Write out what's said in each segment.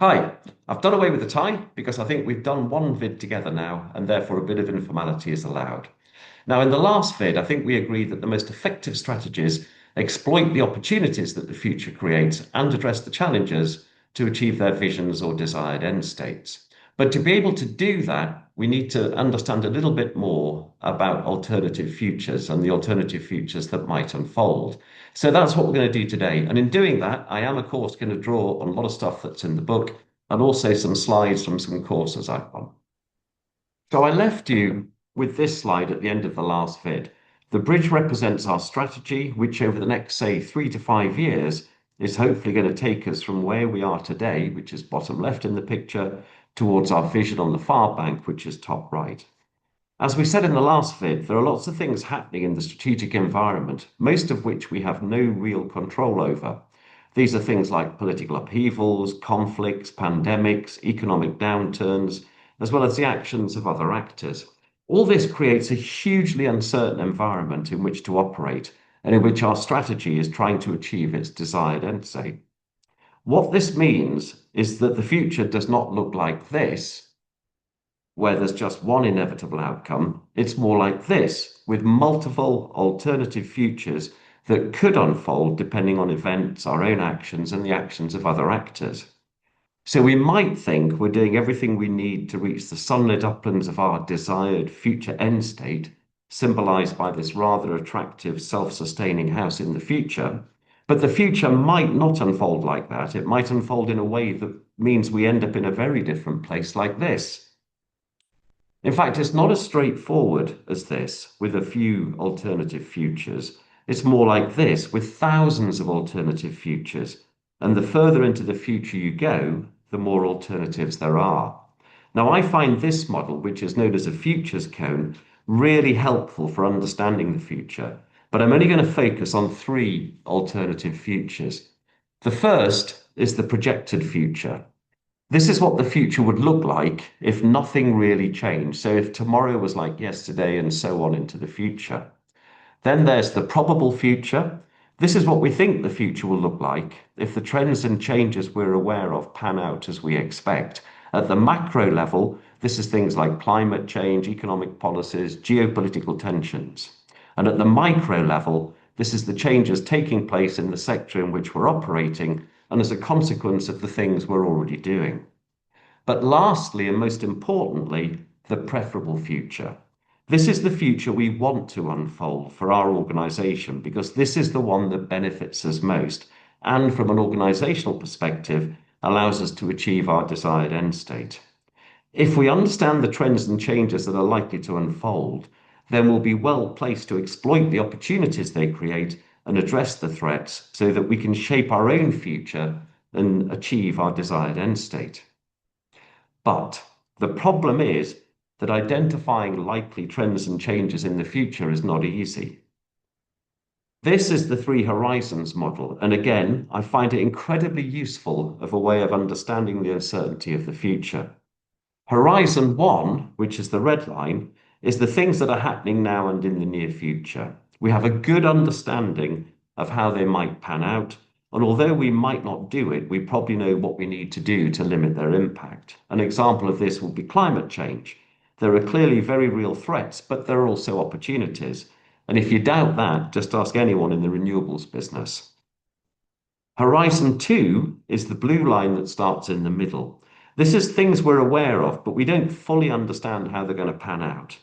Hi, I've done away with the tie because I think we've done one vid together now, and therefore a bit of informality is allowed. Now, in the last vid, I think we agreed that the most effective strategies exploit the opportunities that the future creates and address the challenges to achieve their visions or desired end states. But to be able to do that, we need to understand a little bit more about alternative futures and the alternative futures that might unfold. So that's what we're going to do today. And in doing that, I am, of course, going to draw on a lot of stuff that's in the book and also some slides from some courses I've run. So I left you with this slide at the end of the last vid. The bridge represents our strategy, which over the next, say, 3 to 5 years is hopefully going to take us from where we are today, which is bottom left in the picture, towards our vision on the far bank, which is top right. As we said in the last vid, there are lots of things happening in the strategic environment, most of which we have no real control over. These are things like political upheavals, conflicts, pandemics, economic downturns, as well as the actions of other actors. All this creates a hugely uncertain environment in which to operate and in which our strategy is trying to achieve its desired end state. What this means is that the future does not look like this, where there's just one inevitable outcome. It's more like this, with multiple alternative futures that could unfold depending on events, our own actions, and the actions of other actors. So we might think we're doing everything we need to reach the sunlit uplands of our desired future end state, symbolized by this rather attractive self-sustaining house in the future. But the future might not unfold like that. It might unfold in a way that means we end up in a very different place like this. In fact, it's not as straightforward as this with a few alternative futures. It's more like this with thousands of alternative futures. And the further into the future you go, the more alternatives there are. Now, I find this model, which is known as a futures cone, really helpful for understanding the future. But I'm only going to focus on three alternative futures. The first is the projected future. This is what the future would look like if nothing really changed. So if tomorrow was like yesterday and so on into the future. Then there's the probable future. This is what we think the future will look like if the trends and changes we're aware of pan out as we expect. At the macro level, this is things like climate change, economic policies, geopolitical tensions. And at the micro level, this is the changes taking place in the sector in which we're operating and as a consequence of the things we're already doing. But lastly, and most importantly, the preferable future. This is the future we want to unfold for our organization because this is the one that benefits us most and from an organizational perspective allows us to achieve our desired end state. If we understand the trends and changes that are likely to unfold, then we'll be well placed to exploit the opportunities they create and address the threats so that we can shape our own future and achieve our desired end state. But the problem is that identifying likely trends and changes in the future is not easy. This is the three horizons model, and again, I find it incredibly useful of a way of understanding the uncertainty of the future. Horizon one, which is the red line, is the things that are happening now and in the near future. We have a good understanding of how they might pan out, and although we might not do it, we probably know what we need to do to limit their impact. An example of this will be climate change. There are clearly very real threats, but there are also opportunities. And if you doubt that, just ask anyone in the renewables business. Horizon two is the blue line that starts in the middle. This is things we're aware of, but we don't fully understand how they're going to pan out.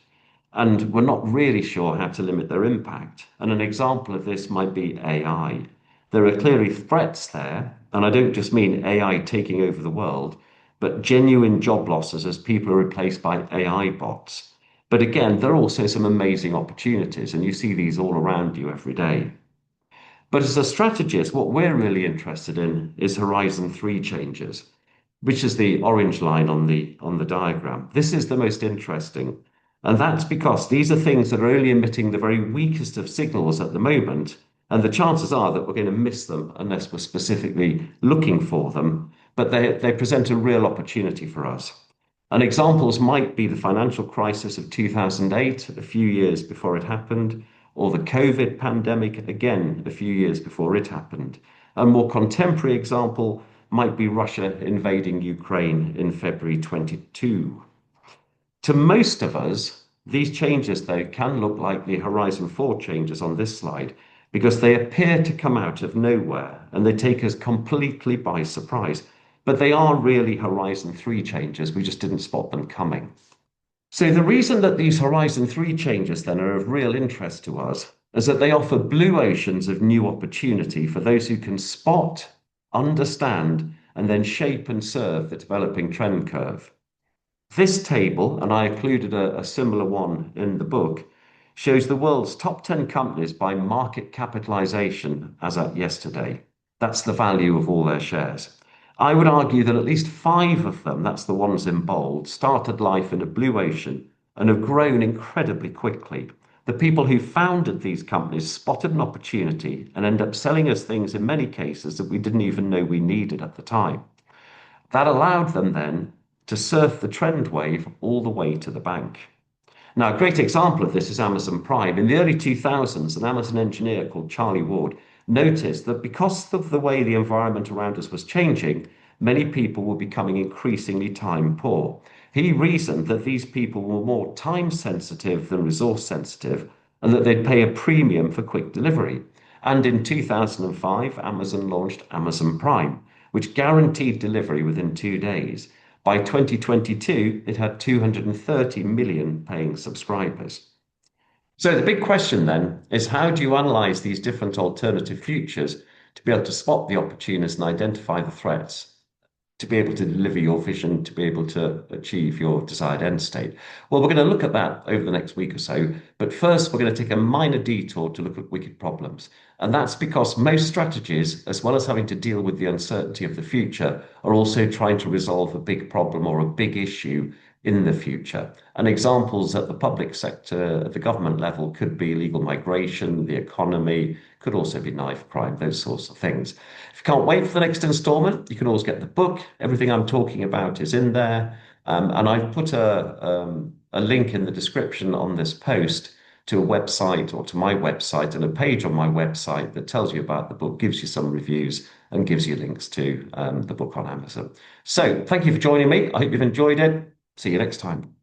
And we're not really sure how to limit their impact. And an example of this might be AI. There are clearly threats there, and I don't just mean AI taking over the world, but genuine job losses as people are replaced by AI bots. But again, there are also some amazing opportunities, and you see these all around you every day. But as a strategist, what we're really interested in is Horizon 3 changes, which is the orange line on the diagram. This is the most interesting. And that's because these are things that are only emitting the very weakest of signals at the moment. And the chances are that we're going to miss them unless we're specifically looking for them. But they present a real opportunity for us. And examples might be the financial crisis of 2008, a few years before it happened, or the COVID pandemic, again, a few years before it happened. A more contemporary example might be Russia invading Ukraine in February 22. To most of us, these changes, though, can look like the Horizon 4 changes on this slide because they appear to come out of nowhere and they take us completely by surprise. But they are really Horizon 3 changes. We just didn't spot them coming. So the reason that these Horizon 3 changes then are of real interest to us is that they offer blue oceans of new opportunity for those who can spot, understand, and then shape and serve the developing trend curve. This table, and I included a similar one in the book, shows the world's top 10 companies by market capitalization as at yesterday. That's the value of all their shares. I would argue that at least five of them, that's the ones in bold, started life in a blue ocean and have grown incredibly quickly. The people who founded these companies spotted an opportunity and end up selling us things in many cases that we didn't even know we needed at the time. That allowed them then to surf the trend wave all the way to the bank. Now, a great example of this is Amazon Prime. In the early 2000s, an Amazon engineer called Charlie Ward noticed that because of the way the environment around us was changing, many people were becoming increasingly time poor. He reasoned that these people were more time sensitive than resource sensitive and that they'd pay a premium for quick delivery. And in 2005, Amazon launched Amazon Prime, which guaranteed delivery within 2 days. By 2022, it had 230 million paying subscribers. So the big question then is how do you analyze these different alternative futures to be able to spot the opportunities and identify the threats, to be able to deliver your vision, to be able to achieve your desired end state? Well, we're going to look at that over the next week or so. But first, we're going to take a minor detour to look at wicked problems. And that's because most strategies, as well as having to deal with the uncertainty of the future, are also trying to resolve a big problem or a big issue in the future. And examples at the public sector, at the government level, could be illegal migration, the economy, could also be knife crime, those sorts of things. If you can't wait for the next installment, you can always get the book. Everything I'm talking about is in there. And I've put a link in the description on this post to a website or to my website and a page on my website that tells you about the book, gives you some reviews and gives you links to the book on Amazon. So thank you for joining me. I hope you've enjoyed it. See you next time.